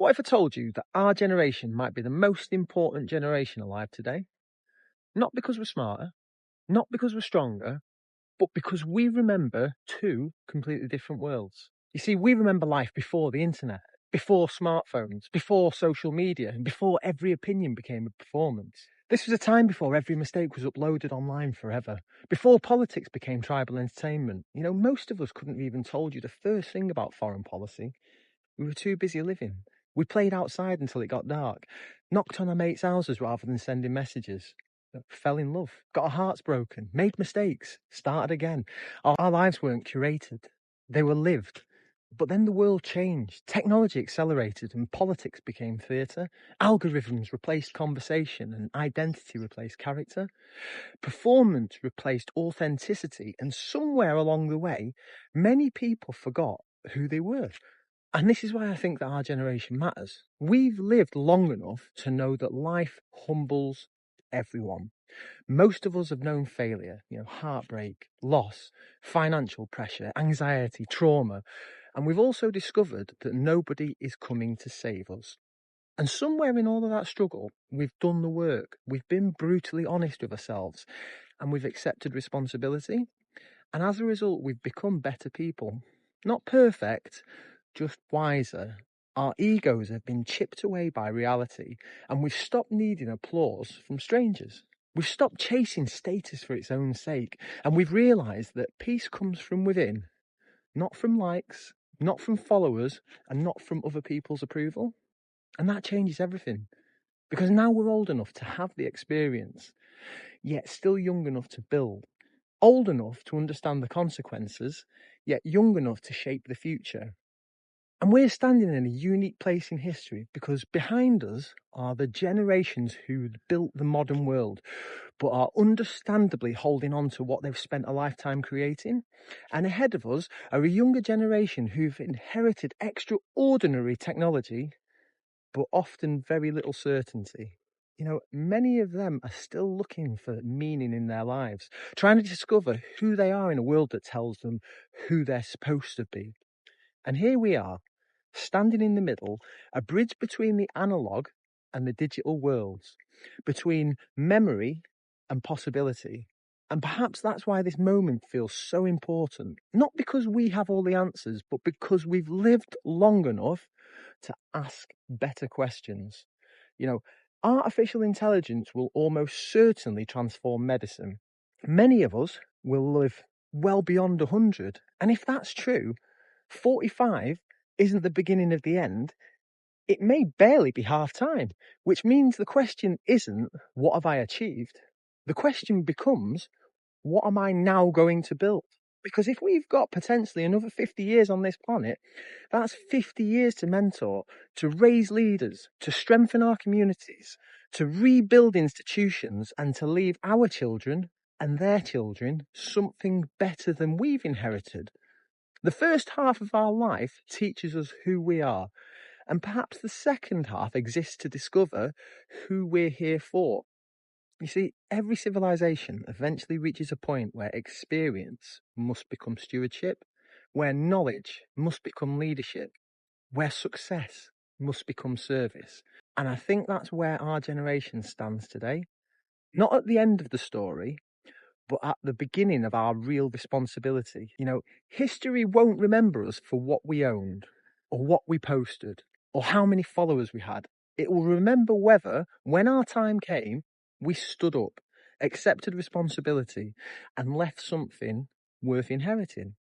What if I told you that our generation might be the most important generation alive today? Not because we're smarter, not because we're stronger, but because we remember two completely different worlds. You see, we remember life before the internet, before smartphones, before social media, and before every opinion became a performance. This was a time before every mistake was uploaded online forever, before politics became tribal entertainment. Most of us couldn't have even told you the first thing about foreign policy. We were too busy living. We played outside until it got dark, knocked on our mates' houses rather than sending messages, fell in love, got our hearts broken, made mistakes, started again. Our lives weren't curated, they were lived. But then the world changed, technology accelerated and politics became theatre. Algorithms replaced conversation and identity replaced character. Performance replaced authenticity, and somewhere along the way, many people forgot who they were. And this is why I think that our generation matters. We've lived long enough to know that life humbles everyone. Most of us have known failure, heartbreak, loss, financial pressure, anxiety, trauma. And we've also discovered that nobody is coming to save us. And somewhere in all of that struggle, we've done the work. We've been brutally honest with ourselves and we've accepted responsibility. And as a result, we've become better people. Not perfect, just wiser. Our egos have been chipped away by reality, and we've stopped needing applause from strangers. We've stopped chasing status for its own sake, and we've realised that peace comes from within, not from likes, not from followers, and not from other people's approval. And that changes everything, because now we're old enough to have the experience, yet still young enough to build. Old enough to understand the consequences, yet young enough to shape the future. And we're standing in a unique place in history because behind us are the generations who built the modern world, but are understandably holding on to what they've spent a lifetime creating. And ahead of us are a younger generation who've inherited extraordinary technology, but often very little certainty. Many of them are still looking for meaning in their lives, trying to discover who they are in a world that tells them who they're supposed to be. And here we are, standing in the middle, a bridge between the analog and the digital worlds, between memory and possibility. And perhaps that's why this moment feels so important, not because we have all the answers, but because we've lived long enough to ask better questions. Artificial intelligence will almost certainly transform medicine. Many of us will live well beyond 100. And if that's true, 45 isn't the beginning of the end. It may barely be half time, which means the question isn't, what have I achieved? The question becomes, what am I now going to build? Because if we've got potentially another 50 years on this planet, that's 50 years to mentor, to raise leaders, to strengthen our communities, to rebuild institutions, and to leave our children and their children something better than we've inherited. The first half of our life teaches us who we are, and perhaps the second half exists to discover who we're here for. You see, every civilization eventually reaches a point where experience must become stewardship, where knowledge must become leadership, where success must become service. And I think that's where our generation stands today. Not at the end of the story, but at the beginning of our real responsibility. History won't remember us for what we owned, or what we posted, or how many followers we had. It will remember whether, when our time came, we stood up, accepted responsibility, and left something worth inheriting.